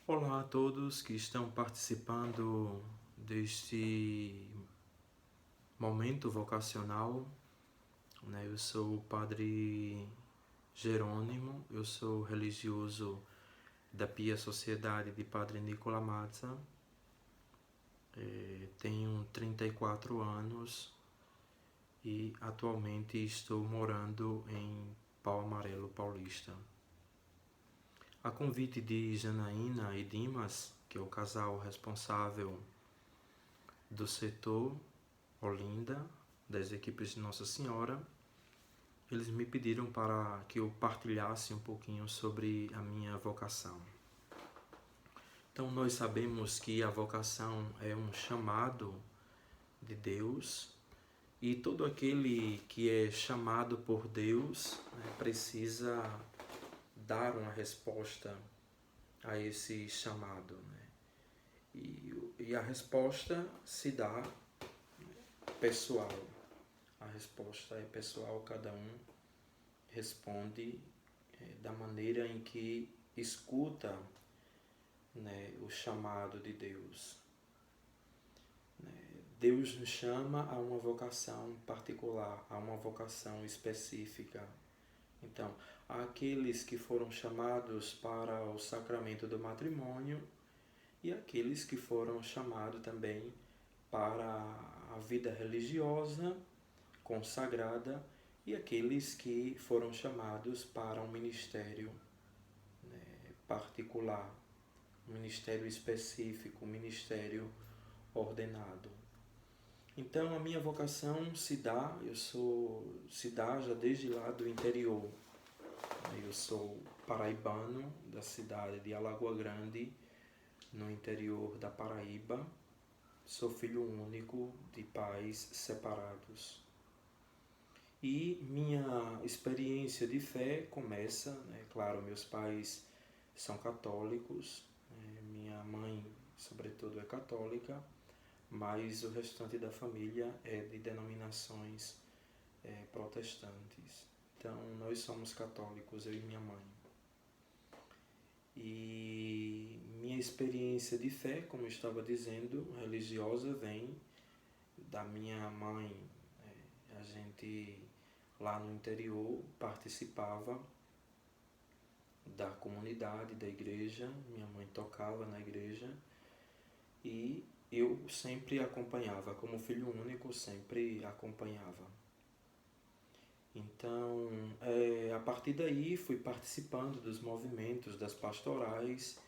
Olá a todos que estão participando deste momento vocacional. Eu sou o Padre Jerônimo, eu sou religioso da Pia Sociedade de Padre Nicola Mazza. Tenho 34 anos e atualmente estou morando em Pau Amarelo Paulista. A convite de Janaína e Dimas, que é o casal responsável do setor Olinda, das equipes de Nossa Senhora, eles me pediram para que eu partilhasse um pouquinho sobre a minha vocação. Então nós sabemos que a vocação é um chamado de Deus e todo aquele que é chamado por Deus precisa dar uma resposta a esse chamado. E a resposta se dá pessoal. A resposta é pessoal, cada um responde da maneira em que escuta o chamado de Deus. Deus nos chama a uma vocação particular, a uma vocação específica. Então, há aqueles que foram chamados para o sacramento do matrimônio e aqueles que foram chamados também para a vida religiosa consagrada e aqueles que foram chamados para um ministério particular, um ministério específico, um ministério ordenado. Então a minha vocação se dá já desde lá do interior. Eu sou paraibano da cidade de Alagoa Grande, no interior da Paraíba. Sou filho único de pais separados. E minha experiência de fé começa, claro, meus pais são católicos, minha mãe, sobretudo, é católica, mas o restante da família é de denominações protestantes. Então, nós somos católicos, eu e minha mãe. E minha experiência de fé, como eu estava dizendo, religiosa, vem da minha mãe. A gente lá no interior participava da comunidade, da igreja, minha mãe tocava na igreja e eu sempre acompanhava, como filho único, sempre acompanhava. Então, a partir daí fui participando dos movimentos, das pastorais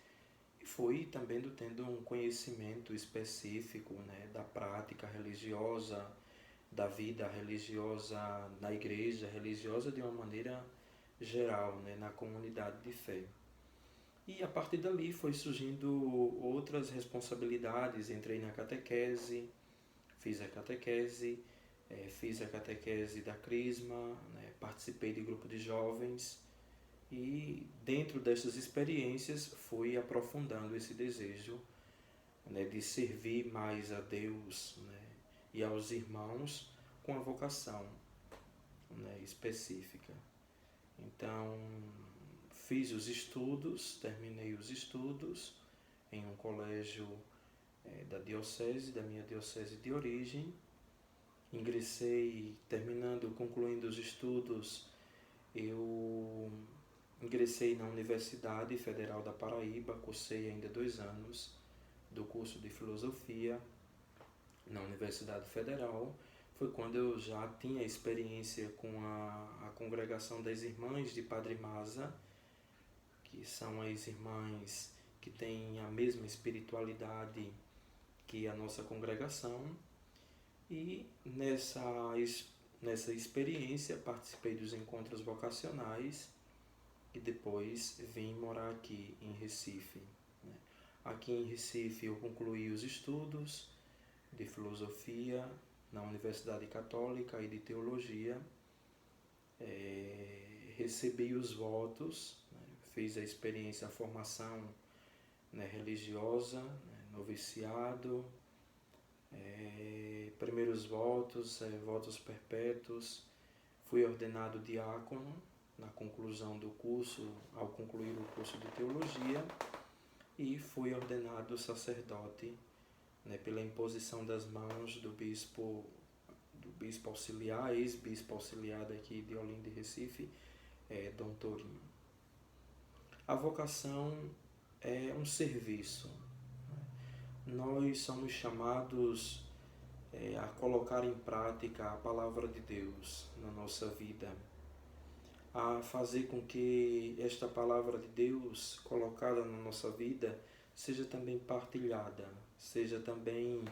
e fui também tendo um conhecimento específico da prática religiosa, da vida religiosa na igreja, religiosa de uma maneira geral, na comunidade de fé. E a partir dali foi surgindo outras responsabilidades, entrei na catequese, fiz a catequese da Crisma, participei de grupo de jovens e dentro dessas experiências fui aprofundando esse desejo de servir mais a Deus e aos irmãos com a vocação específica. Então, fiz os estudos, terminei os estudos em um colégio da minha diocese de origem. Ingressei, concluindo os estudos, eu ingressei na Universidade Federal da Paraíba, cursei ainda 2 anos do curso de Filosofia na Universidade Federal. Foi quando eu já tinha experiência com a congregação das Irmãs de Padre Mazza, que são as irmãs que têm a mesma espiritualidade que a nossa congregação. E nessa experiência participei dos encontros vocacionais e depois vim morar aqui em Recife. Aqui em Recife eu concluí os estudos de filosofia na Universidade Católica e de teologia. Recebi os votos, fiz a experiência, a formação religiosa, noviciado, primeiros votos, votos perpétuos. Fui ordenado diácono na conclusão do curso, ao concluir o curso de teologia. e fui ordenado sacerdote, né, pela imposição das mãos do bispo auxiliar, ex-bispo auxiliar daqui de Olinda e Recife, Dom Torinho. A vocação é um serviço. Nós somos chamados a colocar em prática a palavra de Deus na nossa vida, a fazer com que esta palavra de Deus colocada na nossa vida seja também partilhada, seja também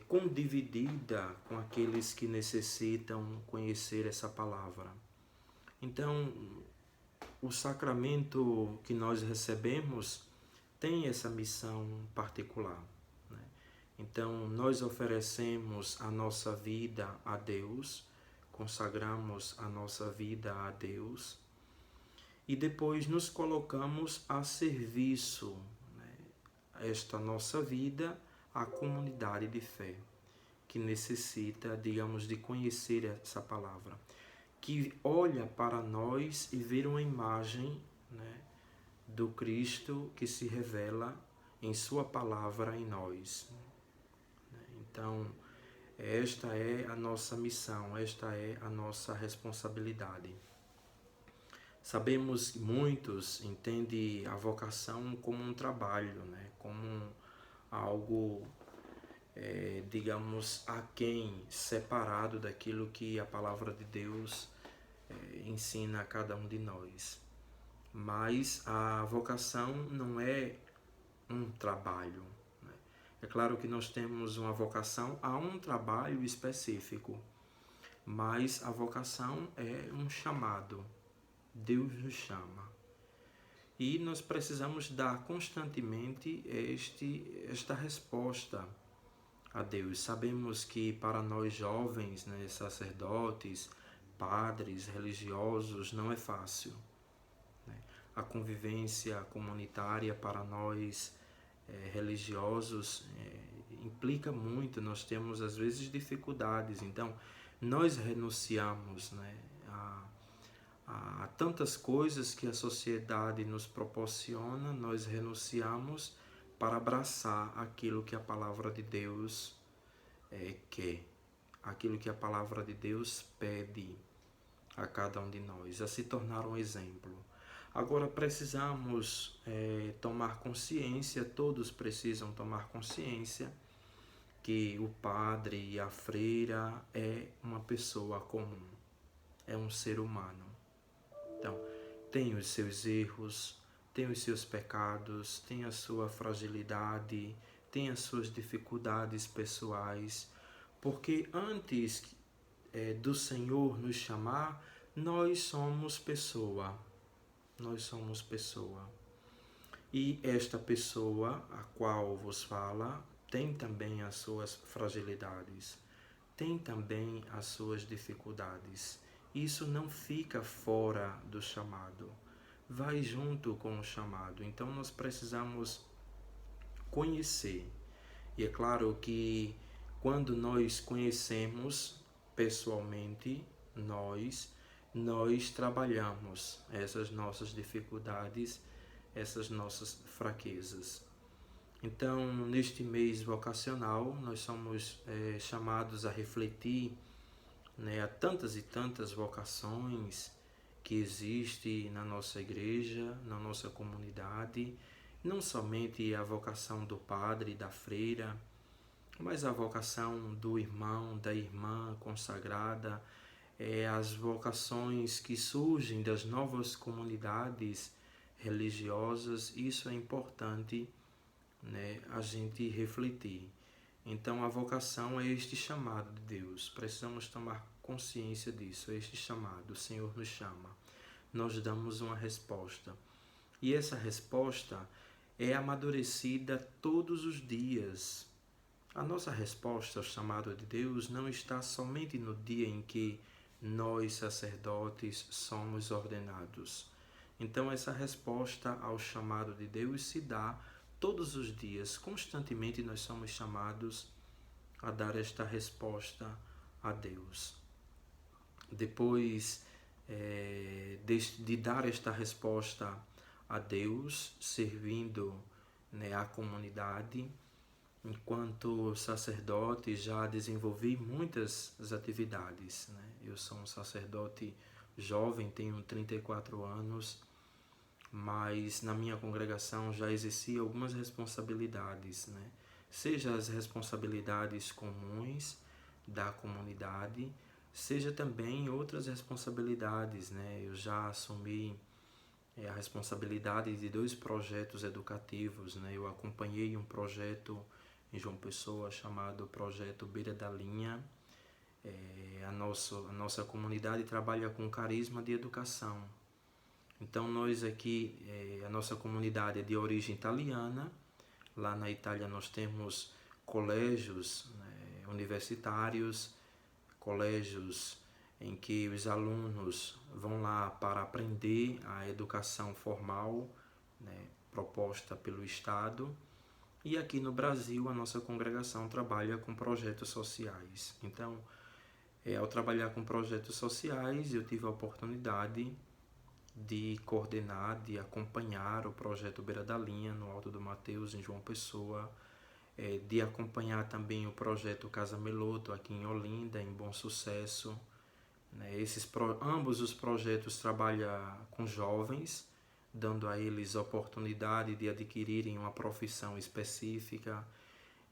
condividida com aqueles que necessitam conhecer essa palavra. Então, o sacramento que nós recebemos tem essa missão particular, né? Então, nós oferecemos a nossa vida a Deus, consagramos a nossa vida a Deus e depois nos colocamos a serviço, né, esta nossa vida à comunidade de fé que necessita, digamos, de conhecer essa palavra, que olha para nós e vê uma imagem, né, do Cristo que se revela em sua palavra em nós. Então, esta é a nossa missão, esta é a nossa responsabilidade. Sabemos que muitos entendem a vocação como um trabalho, né? Como algo, digamos, aquém, separado daquilo que a palavra de Deus ensina a cada um de nós. Mas a vocação não é um trabalho. É claro que nós temos uma vocação a um trabalho específico, mas a vocação é um chamado. Deus nos chama. E nós precisamos dar constantemente esta resposta a Deus. Sabemos que para nós jovens, né, sacerdotes, padres, religiosos, não é fácil. A convivência comunitária para nós religiosos implica muito, nós temos às vezes dificuldades, então nós renunciamos, né, a tantas coisas que a sociedade nos proporciona, nós renunciamos para abraçar aquilo que a palavra de Deus quer, aquilo que a palavra de Deus pede a cada um de nós, a se tornar um exemplo. Agora precisamos tomar consciência, todos precisam tomar consciência que o padre e a freira é uma pessoa comum, é um ser humano. Então, tem os seus erros, tem os seus pecados, tem a sua fragilidade, tem as suas dificuldades pessoais, porque antes do Senhor nos chamar, nós somos pessoa. Nós somos pessoa. E esta pessoa, a qual vos fala, tem também as suas fragilidades, tem também as suas dificuldades. Isso não fica fora do chamado, vai junto com o chamado. Então nós precisamos conhecer. E é claro que quando nós conhecemos pessoalmente, nós trabalhamos essas nossas dificuldades, essas nossas fraquezas. Então, neste mês vocacional, nós somos chamados a refletir, né, a tantas e tantas vocações que existem na nossa igreja, na nossa comunidade, não somente a vocação do padre e da freira, mas a vocação do irmão, da irmã consagrada, as vocações que surgem das novas comunidades religiosas. Isso é importante, né, a gente refletir. Então a vocação é este chamado de Deus, precisamos tomar consciência disso, é este chamado, o Senhor nos chama, nós damos uma resposta, e essa resposta é amadurecida todos os dias. A nossa resposta ao chamado de Deus não está somente no dia em que nós, sacerdotes, somos ordenados. Então essa resposta ao chamado de Deus se dá todos os dias, constantemente nós somos chamados a dar esta resposta a Deus. Depois de dar esta resposta a Deus, servindo, né, a comunidade. Enquanto sacerdote, já desenvolvi muitas atividades, né? Eu sou um sacerdote jovem, tenho 34 anos, mas na minha congregação já exerci algumas responsabilidades, né? Seja as responsabilidades comuns da comunidade, seja também outras responsabilidades, né? Eu já assumi a responsabilidade de 2 projetos educativos, né? Eu acompanhei um projeto em João Pessoa chamado Projeto Beira da Linha. A nossa comunidade trabalha com carisma de educação. Então nós aqui, a nossa comunidade é de origem italiana. Lá na Itália nós temos colégios, né, universitários, colégios em que os alunos vão lá para aprender a educação formal, né, proposta pelo Estado. E aqui no Brasil a nossa congregação trabalha com projetos sociais. Então, ao trabalhar com projetos sociais, eu tive a oportunidade de coordenar, de acompanhar o projeto Beira da Linha, no Alto do Mateus, em João Pessoa, de acompanhar também o projeto Casa Meloto, aqui em Olinda, em Bom Sucesso. Ambos os projetos trabalham com jovens, dando a eles oportunidade de adquirirem uma profissão específica,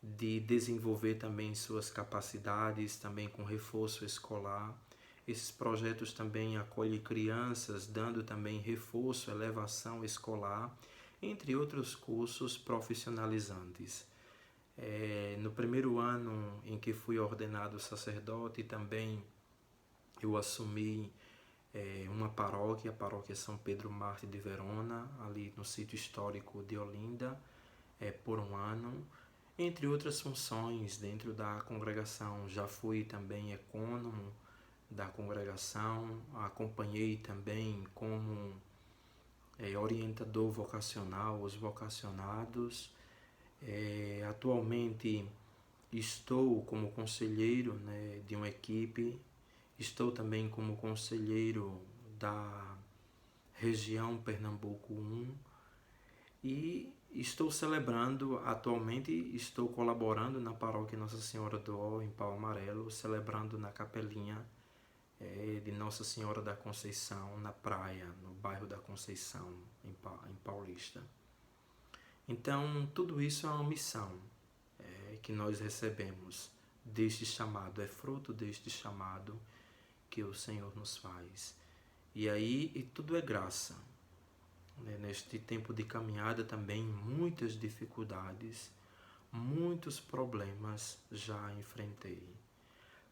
de desenvolver também suas capacidades, também com reforço escolar. Esses projetos também acolhem crianças, dando também reforço, elevação escolar, entre outros cursos profissionalizantes. No primeiro ano em que fui ordenado sacerdote, também eu assumi uma paróquia, a paróquia São Pedro Mártir de Verona, ali no sítio histórico de Olinda, por um ano. Entre outras funções dentro da congregação, já fui também ecônomo da congregação, acompanhei também como orientador vocacional os vocacionados. Atualmente estou como conselheiro, né, de uma equipe, estou também como conselheiro da região Pernambuco 1 e estou celebrando, atualmente estou colaborando na paróquia Nossa Senhora do Ó, em Pau Amarelo, celebrando na capelinha de Nossa Senhora da Conceição, na praia, no bairro da Conceição, em Paulista. Então, tudo isso é uma missão que nós recebemos deste chamado, é fruto deste chamado que o Senhor nos faz. E tudo é graça. Neste tempo de caminhada também muitas dificuldades, muitos problemas já enfrentei.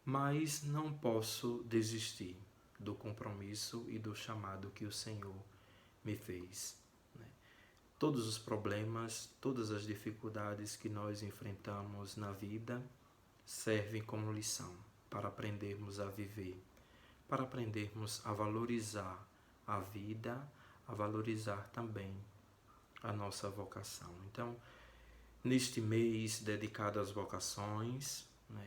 Mas não posso desistir do compromisso e do chamado que o Senhor me fez. Todos os problemas, todas as dificuldades que nós enfrentamos na vida servem como lição para aprendermos a viver, para aprendermos a valorizar a vida, a valorizar também a nossa vocação. Então, neste mês dedicado às vocações,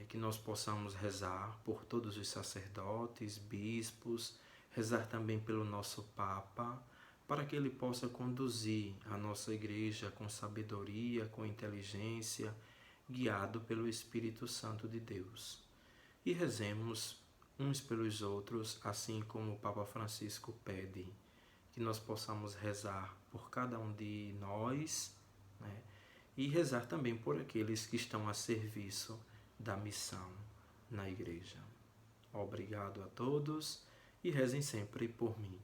que nós possamos rezar por todos os sacerdotes, bispos, rezar também pelo nosso Papa, para que ele possa conduzir a nossa igreja com sabedoria, com inteligência, guiado pelo Espírito Santo de Deus. E rezemos uns pelos outros, assim como o Papa Francisco pede, que nós possamos rezar por cada um de nós, né? E rezar também por aqueles que estão a serviço da missão na igreja. Obrigado a todos e rezem sempre por mim.